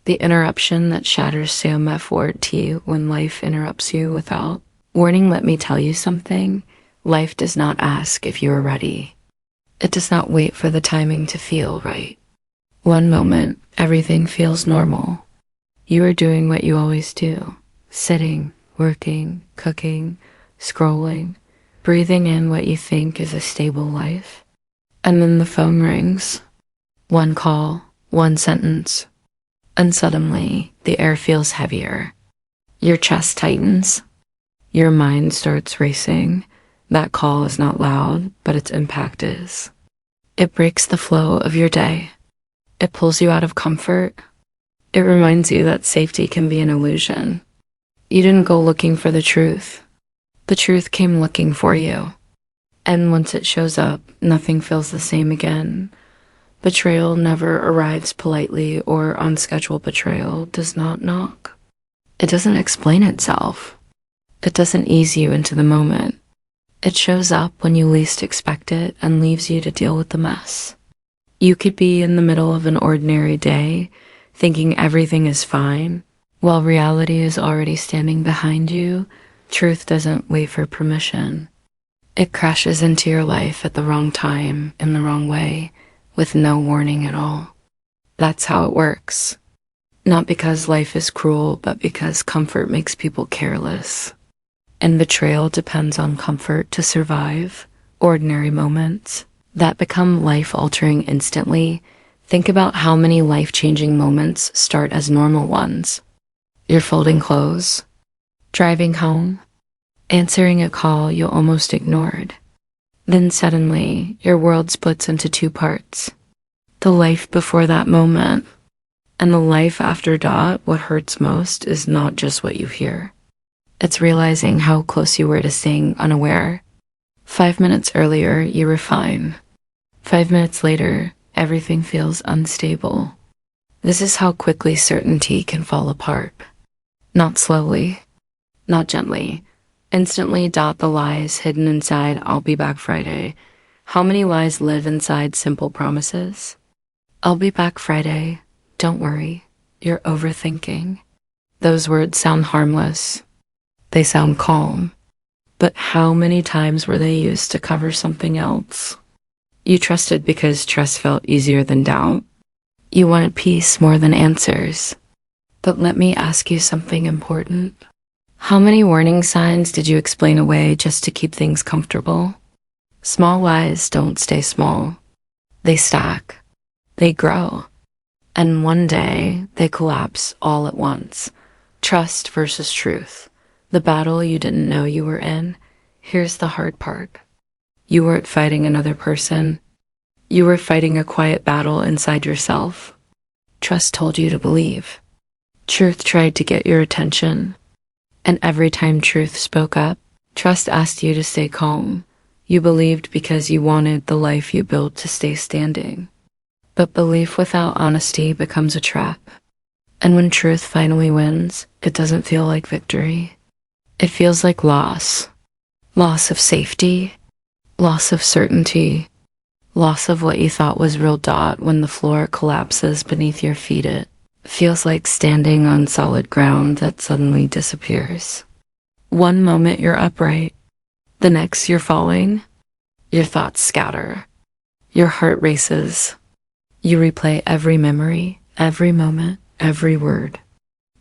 The interruption that shatters self-worth when life interrupts you without warning. Let me tell you something. Life does not ask if you are ready. It does not wait for the timing to feel right. One moment, everything feels normal. You are doing what you always do. Sitting, working, cooking, scrolling, breathing in what you think is a stable life. And then the phone rings. One call, one sentence. And suddenly, the air feels heavier. Your chest tightens. Your mind starts racing. That call is not loud, but its impact is. It breaks the flow of your day. It pulls you out of comfort. It reminds you that safety can be an illusion. You didn't go looking for the truth. The truth came looking for you. And once it shows up, nothing feels the same again. Betrayal never arrives politely, or unscheduled betrayal does not knock. It doesn't explain itself. It doesn't ease you into the moment. It shows up when you least expect it and leaves you to deal with the mess. You could be in the middle of an ordinary day, thinking everything is fine, while reality is already standing behind you. Truth doesn't wait for permission. It crashes into your life at the wrong time, in the wrong way, with no warning at all. That's how it works. Not because life is cruel, but because comfort makes people careless. And betrayal depends on comfort to survive. Ordinary moments that become life-altering instantly. Think about how many life-changing moments start as normal ones. You're folding clothes, driving home, answering a call you almost ignored. Then suddenly, your world splits into two parts. The life before that moment, and the life after. What hurts most is not just what you hear. It's realizing how close you were to staying unaware. 5 minutes earlier, you were fine. 5 minutes later, everything feels unstable. This is how quickly certainty can fall apart. Not slowly, not gently. Instantly. The lies hidden inside "I'll be back Friday." How many lies live inside simple promises? I'll be back Friday. Don't worry. You're overthinking. Those words sound harmless. They sound calm. But how many times were they used to cover something else? You trusted because trust felt easier than doubt. You wanted peace more than answers. But let me ask you something important. How many warning signs did you explain away just to keep things comfortable? Small lies don't stay small. They stack. They grow. And one day, they collapse all at once. Trust versus truth. The battle you didn't know you were in. Here's the hard part. You weren't fighting another person. You were fighting a quiet battle inside yourself. Trust told you to believe. Truth tried to get your attention. And every time truth spoke up, trust asked you to stay calm. You believed because you wanted the life you built to stay standing. But belief without honesty becomes a trap. And when truth finally wins, it doesn't feel like victory. It feels like loss. Loss of safety. Loss of certainty. Loss of what you thought was real. When the floor collapses beneath your feet, it feels like standing on solid ground that suddenly disappears. One moment you're upright. The next you're falling. Your thoughts scatter. Your heart races. You replay every memory, every moment, every word.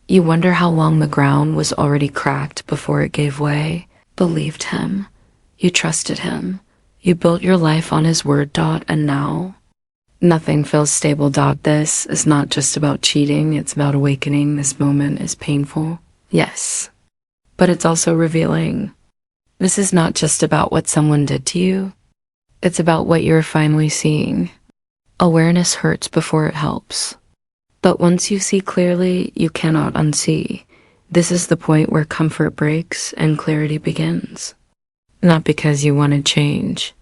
You wonder how long the ground was already cracked before it gave way. Believed him. You trusted him. You built your life on his word. And now, nothing feels stable. This is not just about cheating, it's about awakening. This moment is painful, yes, but it's also revealing. This is not just about what someone did to you. It's about what you're finally seeing. Awareness hurts before it helps. But once you see clearly, you cannot unsee. This is the point where comfort breaks and clarity begins. Not because you wanted change,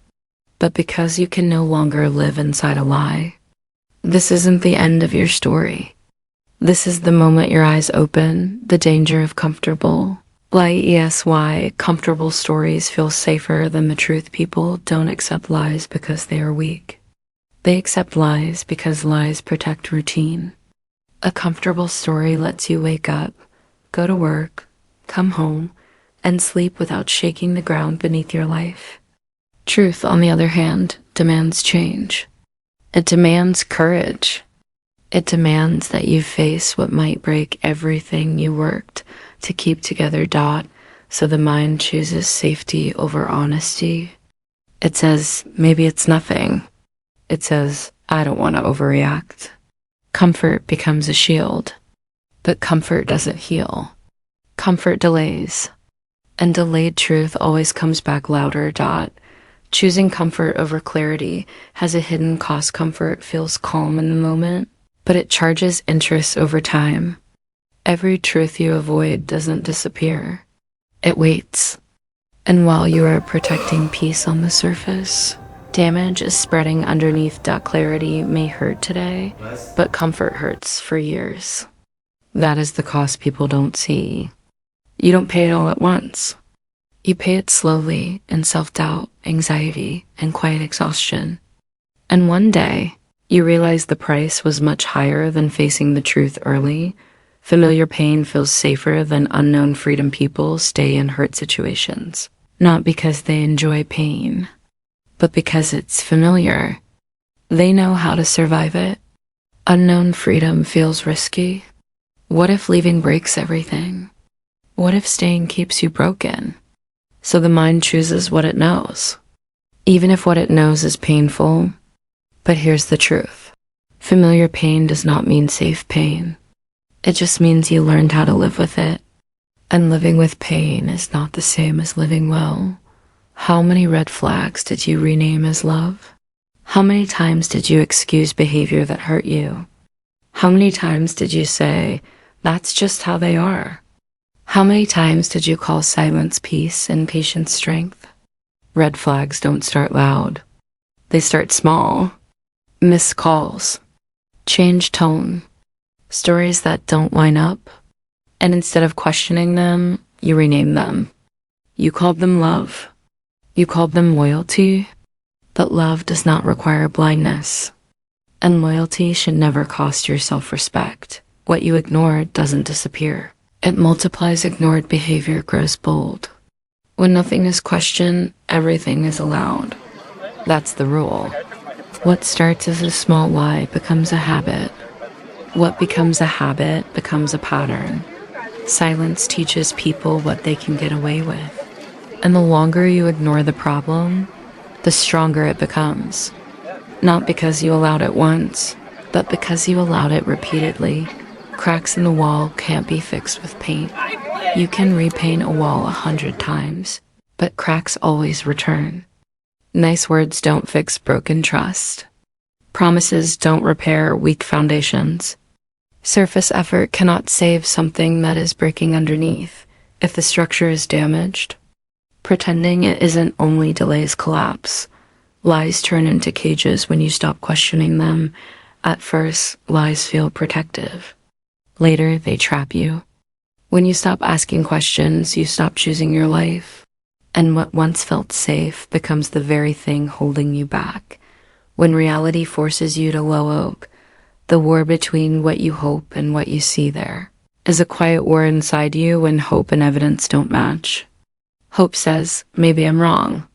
but because you can no longer live inside a lie. This isn't the end of your story. This is the moment your eyes open, the danger of comfortable. Why comfortable stories feel safer than the truth. People don't accept lies because they are weak. They accept lies because lies protect routine. A comfortable story lets you wake up, go to work, come home, and sleep without shaking the ground beneath your life. Truth, on the other hand, demands change. It demands courage. It demands that you face what might break everything you worked to keep together. So the mind chooses safety over honesty. It says, maybe it's nothing. It says, I don't want to overreact. Comfort becomes a shield, but comfort doesn't heal. Comfort delays, and delayed truth always comes back louder. Choosing comfort over clarity has a hidden cost. Comfort feels calm in the moment, but it charges interest over time. Every truth you avoid doesn't disappear. It waits. And while you are protecting peace on the surface, damage is spreading underneath. Clarity may hurt today, but comfort hurts for years. That is the cost people don't see. You don't pay it all at once. You pay it slowly in self-doubt, anxiety, and quiet exhaustion. And one day, you realize the price was much higher than facing the truth early. Familiar pain feels safer than unknown freedom. People stay in hurt situations, not because they enjoy pain, but because it's familiar. They know how to survive it. Unknown freedom feels risky. What if leaving breaks everything? What if staying keeps you broken? So the mind chooses what it knows, even if what it knows is painful. But here's the truth. Familiar pain does not mean safe pain. It just means you learned how to live with it. And living with pain is not the same as living well. How many red flags did you rename as love? How many times did you excuse behavior that hurt you? How many times did you say, that's just how they are? How many times did you call silence peace and patience strength? Red flags don't start loud. They start small. Missed calls. Change tone. Stories that don't line up. And instead of questioning them, you rename them. You called them love. You called them loyalty. But love does not require blindness. And loyalty should never cost your self-respect. What you ignored doesn't disappear. It multiplies. Ignored behavior grows bold. When nothing is questioned, everything is allowed. That's the rule. What starts as a small lie becomes a habit. What becomes a habit becomes a pattern. Silence teaches people what they can get away with. And the longer you ignore the problem, the stronger it becomes. Not because you allowed it once, but because you allowed it repeatedly. Cracks in the wall can't be fixed with paint. You can repaint a wall 100 times, but cracks always return. Nice words don't fix broken trust. Promises don't repair weak foundations. Surface effort cannot save something that is breaking underneath. If the structure is damaged, pretending it isn't only delays collapse. Lies turn into cages when you stop questioning them. At first, lies feel protective. Later, they trap you. When you stop asking questions, you stop choosing your life. And what once felt safe becomes the very thing holding you back. When reality forces you to low oak, the war between what you hope and what you see there is a quiet war inside you when hope and evidence don't match. Hope says, maybe I'm wrong.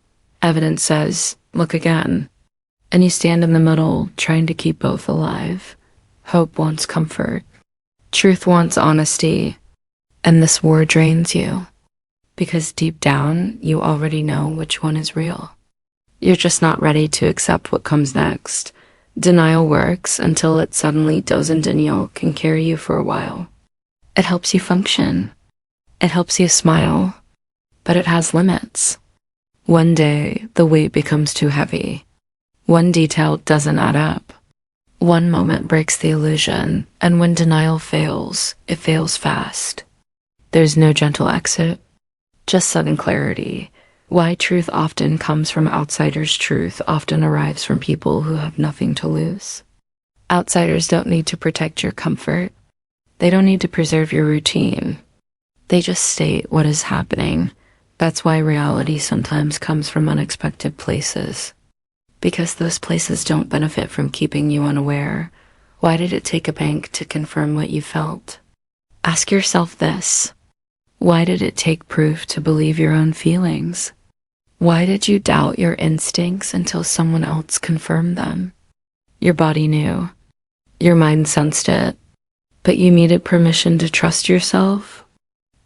Evidence says, look again. And you stand in the middle, trying to keep both alive. Hope wants comfort. Truth wants honesty. And this war drains you. Because deep down, you already know which one is real. You're just not ready to accept what comes next. Denial works until it suddenly doesn't. Denial can carry you for a while. It helps you function. It helps you smile. But it has limits. One day, the weight becomes too heavy. One detail doesn't add up. One moment breaks the illusion, and when denial fails, it fails fast. There's no gentle exit, just sudden clarity. Why truth often comes from outsiders. Truth often arrives from people who have nothing to lose. Outsiders don't need to protect your comfort. They don't need to preserve your routine. They just state what is happening. That's why reality sometimes comes from unexpected places. Because those places don't benefit from keeping you unaware. Why did it take a bank to confirm what you felt? Ask yourself this. Why did it take proof to believe your own feelings? Why did you doubt your instincts until someone else confirmed them? Your body knew. Your mind sensed it. But you needed permission to trust yourself.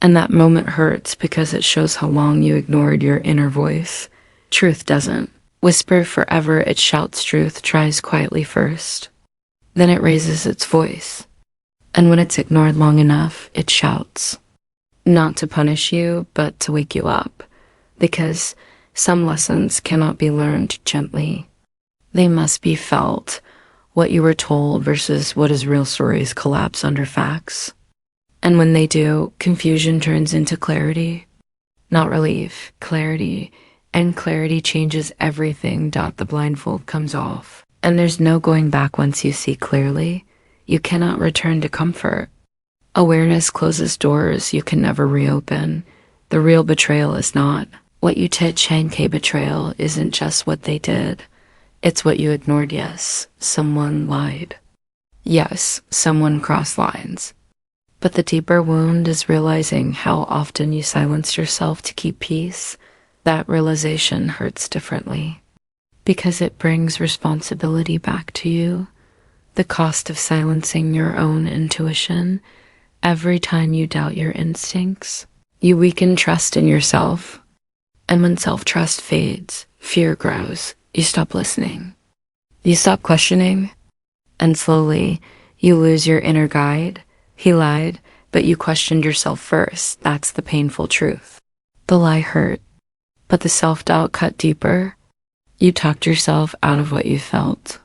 And that moment hurts because it shows how long you ignored your inner voice. Truth doesn't whisper forever. It shouts truth, tries quietly first. Then it raises its voice. And when it's ignored long enough, it shouts. Not to punish you, but to wake you up. Because some lessons cannot be learned gently. They must be felt. What you were told versus what is real stories collapse under facts. And when they do, confusion turns into clarity. Not relief, clarity. And clarity changes everything. The blindfold comes off. And there's no going back once you see clearly. You cannot return to comfort. Awareness closes doors you can never reopen. The real betrayal is not what you did. Chain-K betrayal isn't just what they did. It's what you ignored. Yes, someone lied. Yes, someone crossed lines. But the deeper wound is realizing how often you silenced yourself to keep peace. That realization hurts differently. Because it brings responsibility back to you. The cost of silencing your own intuition. Every time you doubt your instincts, you weaken trust in yourself. And when self-trust fades, fear grows. You stop listening. You stop questioning. And slowly, you lose your inner guide. He lied, but you questioned yourself first. That's the painful truth. The lie hurt, but the self-doubt cut deeper. You talked yourself out of what you felt.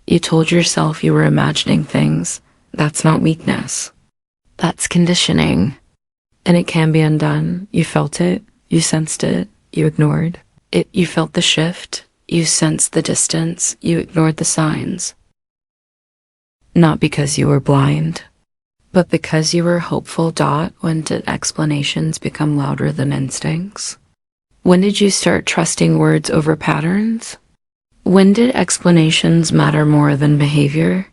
You told yourself you were imagining things. That's not weakness. That's conditioning. And it can be undone. You felt it. You sensed it. You ignored it. You felt the shift. You sensed the distance. You ignored the signs. Not because you were blind, but because you were hopeful. When did explanations become louder than instincts? When did you start trusting words over patterns? When did explanations matter more than behavior?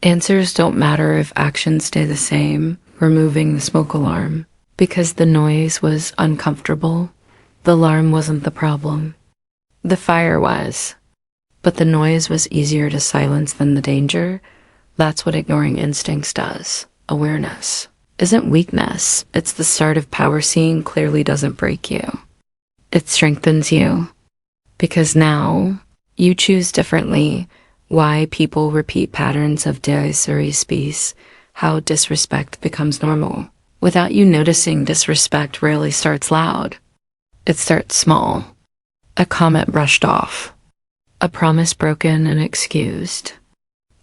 Answers don't matter if actions stay the same. Removing the smoke alarm. Because the noise was uncomfortable. The alarm wasn't the problem. The fire was. But the noise was easier to silence than the danger. That's what ignoring instincts does. Awareness isn't weakness. It's the start of power. Seeing clearly doesn't break you. It strengthens you. Because now you choose differently. Why people repeat patterns of disrespect. How disrespect becomes normal. Without you noticing, disrespect rarely starts loud. It starts small. A comment brushed off. A promise broken and excused.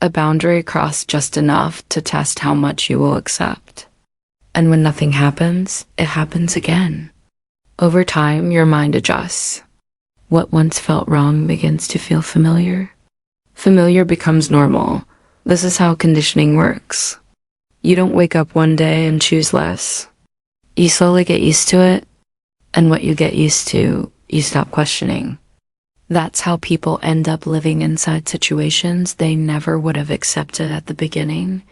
A boundary crossed just enough to test how much you will accept. And when nothing happens, it happens again. Over time, your mind adjusts. What once felt wrong begins to feel familiar. Familiar becomes normal. This is how conditioning works. You don't wake up one day and choose less. You slowly get used to it, and what you get used to, you stop questioning. That's how people end up living inside situations they never would have accepted at the beginning.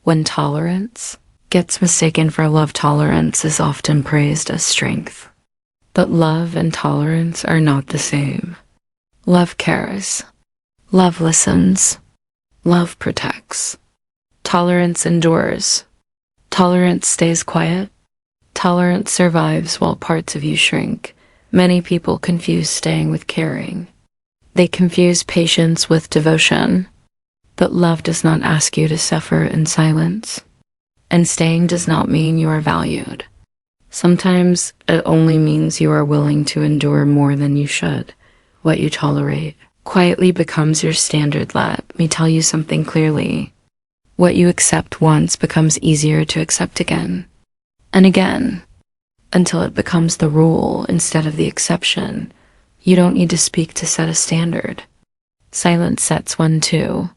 When tolerance gets mistaken for love, tolerance is often praised as strength. But love and tolerance are not the same. Love cares. Love listens. Love protects. Tolerance endures. Tolerance stays quiet. Tolerance survives while parts of you shrink. Many people confuse staying with caring. They confuse patience with devotion. But love does not ask you to suffer in silence. And staying does not mean you are valued. Sometimes it only means you are willing to endure more than you should. What you tolerate quietly becomes your standard. Let me tell you something clearly. What you accept once becomes easier to accept again and again until it becomes the rule instead of the exception. You don't need to speak to set a standard. Silence sets one too.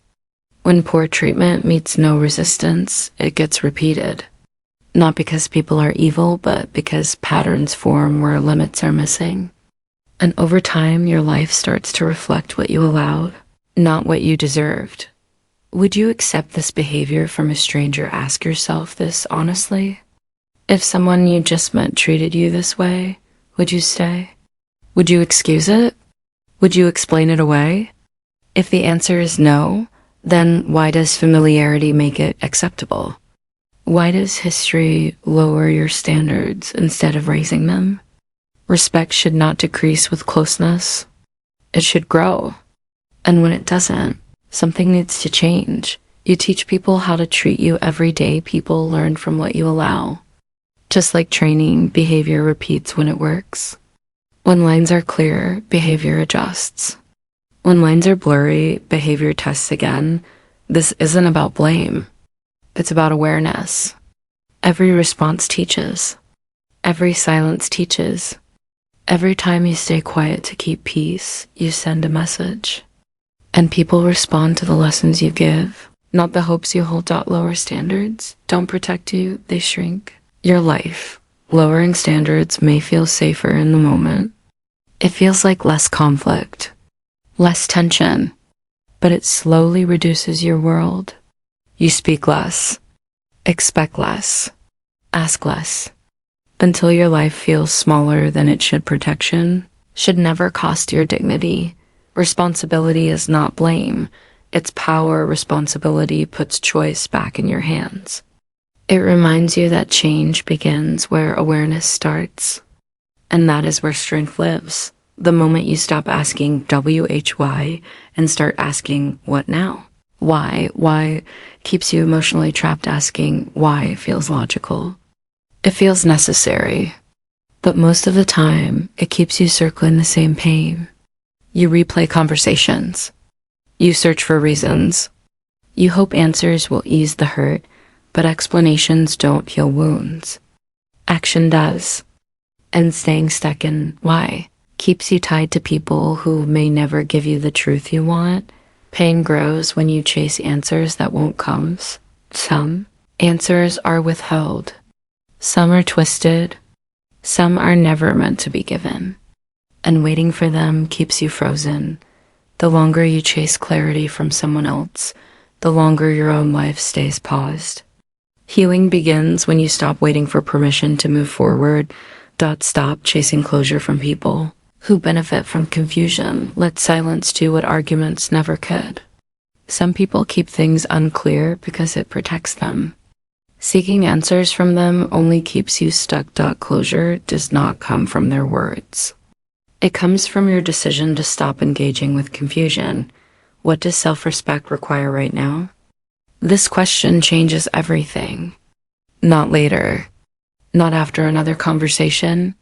When poor treatment meets no resistance, it gets repeated. Not because people are evil, but because patterns form where limits are missing. And over time, your life starts to reflect what you allowed, not what you deserved. Would you accept this behavior from a stranger? Ask yourself this honestly. If someone you just met treated you this way, would you stay? Would you excuse it? Would you explain it away? If the answer is no, then why does familiarity make it acceptable? Why does history lower your standards instead of raising them? Respect should not decrease with closeness. It should grow. And when it doesn't, something needs to change. You teach people how to treat you every day. People learn from what you allow. Just like training, behavior repeats when it works. When lines are clear, behavior adjusts. When lines are blurry, behavior tests again. This isn't about blame. It's about awareness. Every response teaches. Every silence teaches. Every time you stay quiet to keep peace, you send a message. And people respond to the lessons you give, not the hopes you hold. Lower standards don't protect you, they shrink your life. Lowering standards may feel safer in the moment. It feels like less conflict, less tension, but it slowly reduces your world. You speak less, expect less, ask less, until your life feels smaller than it should. Protection should never cost your dignity. Responsibility is not blame. It's power. Responsibility puts choice back in your hands. It reminds you that change begins where awareness starts. And that is where strength lives. The moment you stop asking why and start asking what now? Why keeps you emotionally trapped. Asking why feels logical. It feels necessary. But most of the time, it keeps you circling the same pain. You replay conversations. You search for reasons. You hope answers will ease the hurt, but explanations don't heal wounds. Action does. And staying stuck in why keeps you tied to people who may never give you the truth you want. Pain grows when you chase answers that won't come. Some answers are withheld. Some are twisted. Some are never meant to be given. And waiting for them keeps you frozen. The longer you chase clarity from someone else, the longer your own life stays paused. Healing begins when you stop waiting for permission to move forward. Stop chasing closure from people who benefit from confusion. Let silence do what arguments never could. Some people keep things unclear because it protects them. Seeking answers from them only keeps you stuck. Closure does not come from their words. It comes from your decision to stop engaging with confusion. What does self-respect require right now? This question changes everything. Not later. Not after another conversation.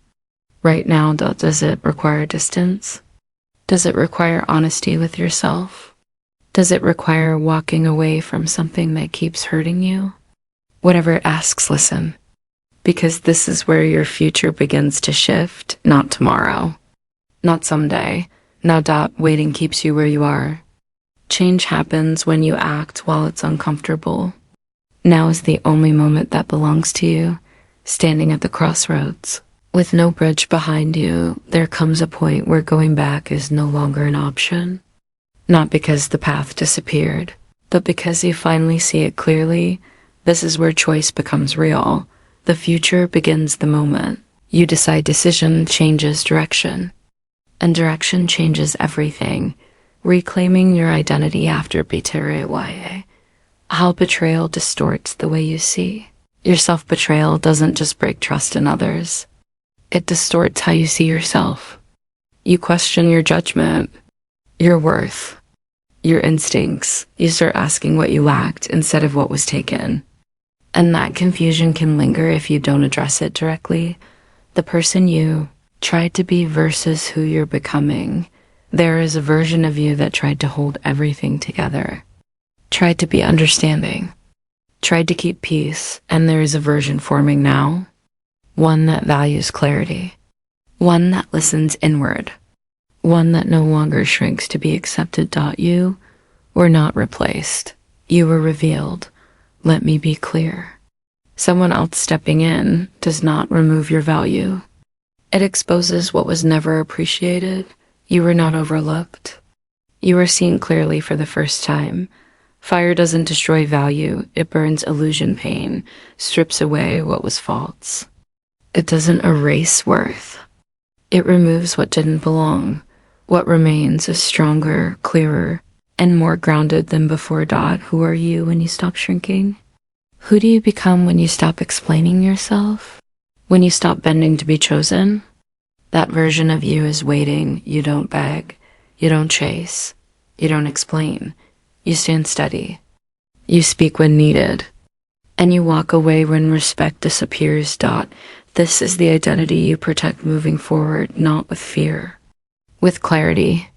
Right now. Does it require distance? Does it require honesty with yourself? Does it require walking away from something that keeps hurting you? Whatever it asks, listen. Because this is where your future begins to shift, not tomorrow. Not someday. Now. Waiting keeps you where you are. Change happens when you act while it's uncomfortable. Now is the only moment that belongs to you. Standing at the crossroads. With no bridge behind you, there comes a point where going back is no longer an option. Not because the path disappeared, but because you finally see it clearly. This is where choice becomes real. The future begins the moment you decide. Decision changes direction. And direction changes everything. Reclaiming your identity after betrayal. How betrayal distorts the way you see. Your self-betrayal doesn't just break trust in others. It distorts how you see yourself. You question your judgment, your worth, your instincts. You start asking what you lacked instead of what was taken. And that confusion can linger if you don't address it directly. The person you tried to be versus who you're becoming. There is a version of you that tried to hold everything together, tried to be understanding, tried to keep peace, and there is a version forming now, one that values clarity, one that listens inward, one that no longer shrinks to be accepted. You were not replaced. You were revealed. Let me be clear. Someone else stepping in does not remove your value. It exposes what was never appreciated. You were not overlooked. You were seen clearly for the first time. Fire doesn't destroy value, it burns illusion pain, strips away what was false. It doesn't erase worth. It removes what didn't belong. What remains is stronger, clearer, and more grounded than before. Who are you when you stop shrinking? Who do you become when you stop explaining yourself? When you stop bending to be chosen? That version of you is waiting. You don't beg. You don't chase. You don't explain. You stand steady. You speak when needed. And you walk away when respect disappears. This is the identity you protect moving forward, not with fear, with clarity,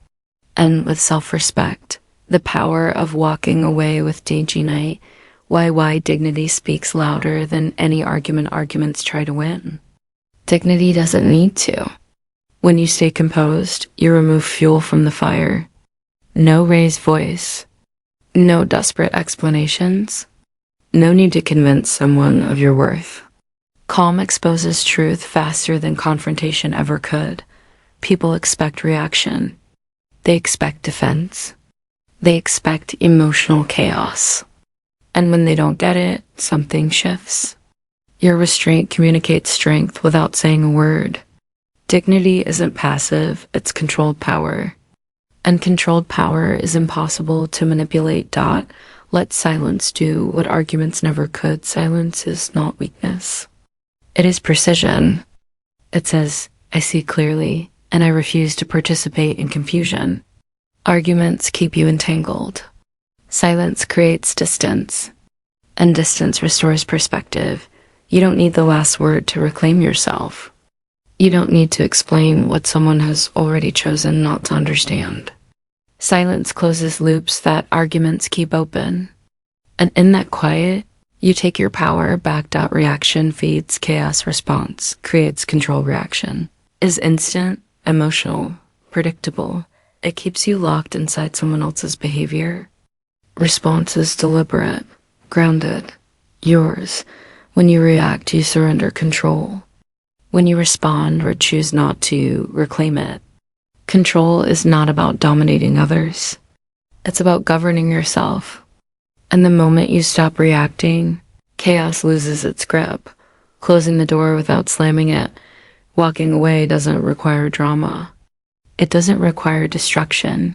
and with self-respect. The power of walking away with dingy night. Why dignity speaks louder than any argument arguments try to win. Dignity doesn't need to. When you stay composed, you remove fuel from the fire. No raised voice. No desperate explanations. No need to convince someone of your worth. Calm exposes truth faster than confrontation ever could. People expect reaction. They expect defense. They expect emotional chaos. And when they don't get it, something shifts. Your restraint communicates strength without saying a word. Dignity isn't passive, it's controlled power. And controlled power is impossible to manipulate. Let silence do what arguments never could. Silence is not weakness. It is precision. It says, I see clearly, and I refuse to participate in confusion. Arguments keep you entangled. Silence creates distance, and distance restores perspective. You don't need the last word to reclaim yourself. You don't need to explain what someone has already chosen not to understand. Silence closes loops that arguments keep open. And in that quiet, you take your power back. Reaction feeds chaos, response creates control. Reaction is instant, emotional, predictable. It keeps you locked inside someone else's behavior. Response is deliberate, grounded, yours. When you react, you surrender control. When you respond or choose not to, reclaim it. Control is not about dominating others. It's about governing yourself. And the moment you stop reacting, chaos loses its grip. Closing the door without slamming it, walking away doesn't require drama. It doesn't require destruction.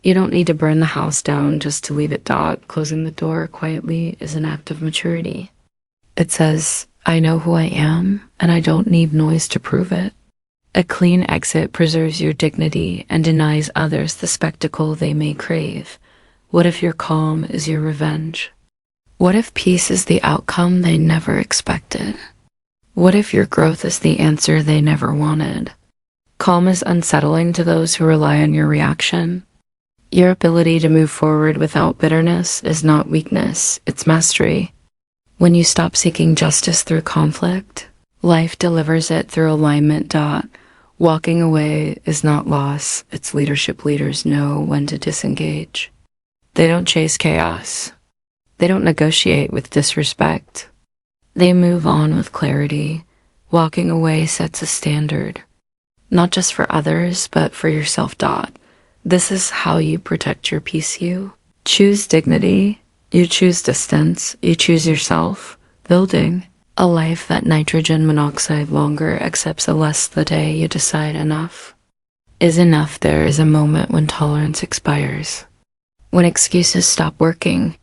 You don't need to burn the house down just to leave it. Closing the door quietly is an act of maturity. It says, I know who I am, and I don't need noise to prove it. A clean exit preserves your dignity and denies others the spectacle they may crave. What if your calm is your revenge? What if peace is the outcome they never expected? What if your growth is the answer they never wanted? Calm is unsettling to those who rely on your reaction. Your ability to move forward without bitterness is not weakness, it's mastery. When you stop seeking justice through conflict, life delivers it through alignment. Walking away is not loss, it's leadership. Leaders know when to disengage. They don't chase chaos. They don't negotiate with disrespect. They move on with clarity. Walking away sets a standard, not just for others, but for yourself. This is how you protect your peace. You choose dignity. You choose distance, you choose yourself, building a life that nitrogen monoxide longer accepts a less the day you decide enough is enough. There is a moment when tolerance expires, when excuses stop working,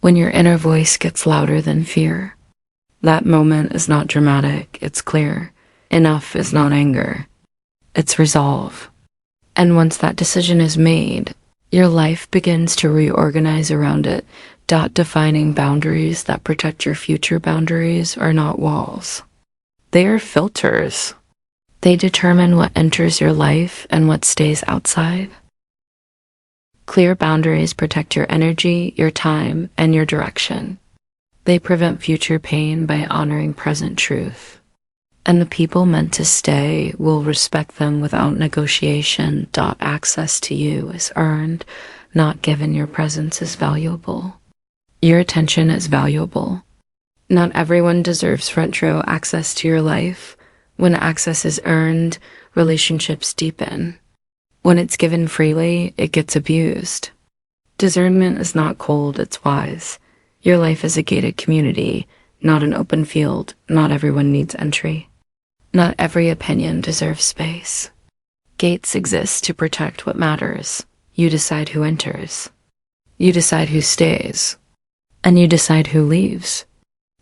when your inner voice gets louder than fear. That moment is not dramatic, it's clear. Enough is not anger, it's resolve. And once that decision is made, your life begins to reorganize around it. Defining boundaries that protect your future. Boundaries are not walls. They are filters. They determine what enters your life and what stays outside. Clear boundaries protect your energy, your time, and your direction. They prevent future pain by honoring present truth. And the people meant to stay will respect them without negotiation. Access to you is earned, not given. Your presence is valuable. Your attention is valuable. Not everyone deserves front row access to your life. When access is earned, relationships deepen. When it's given freely, it gets abused. Discernment is not cold, it's wise. Your life is a gated community, not an open field. Not everyone needs entry. Not every opinion deserves space. Gates exist to protect what matters. You decide who enters. You decide who stays. And you decide who leaves.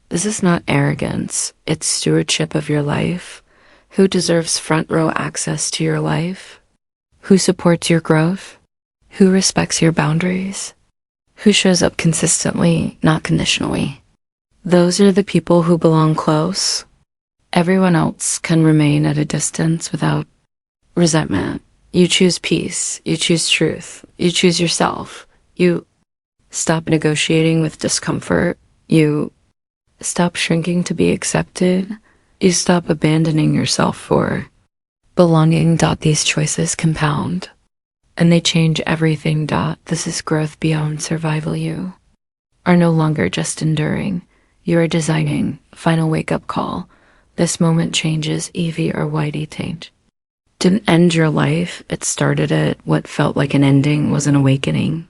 This is not arrogance, it's stewardship of your life. Who deserves front row access to your life? Who supports your growth? Who respects your boundaries? Who shows up consistently, not conditionally? Those are the people who belong close. Everyone else can remain at a distance without resentment. You choose peace. You choose truth. You choose yourself. You stop negotiating with discomfort. You stop shrinking to be accepted. You stop abandoning yourself for belonging. These choices compound, and they change everything. This is growth beyond survival. You are no longer just enduring. You are designing. Final wake-up call. This moment changes Evie or Whitey change. Didn't end your life, it started it. What felt like an ending was an awakening.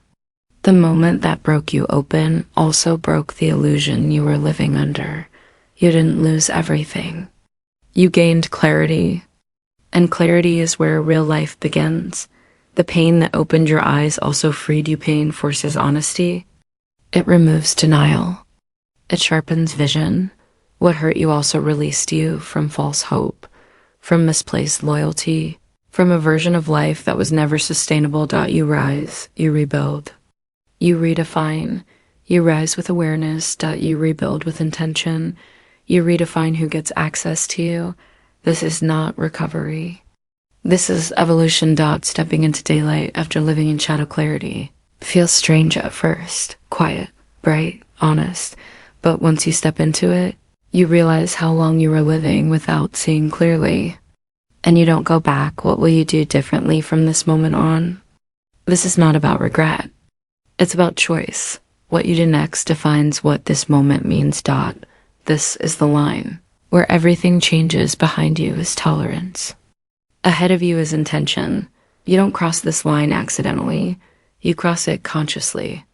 The moment that broke you open also broke the illusion you were living under. You didn't lose everything. You gained clarity, and clarity is where real life begins. The pain that opened your eyes also freed you. Pain forces honesty. It removes denial. It sharpens vision. What hurt you also released you from false hope, from misplaced loyalty, from a version of life that was never sustainable. You rise, you rebuild, you redefine, you rise with awareness. You rebuild with intention, you redefine who gets access to you. This is not recovery. This is evolution. Stepping into daylight after living in shadow. Clarity feels strange at first, quiet, bright, honest, but once you step into it, you realize how long you were living without seeing clearly. And you don't go back. What will you do differently from this moment on? This is not about regret. It's about choice. What you do next defines what this moment means. This is the line. Where everything changes. Behind you is tolerance. Ahead of you is intention. You don't cross this line accidentally. You cross it consciously.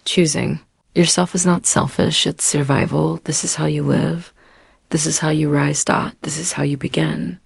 Choosing. Yourself is not selfish, it's survival. This is how you live. This is how you rise. This is how you begin.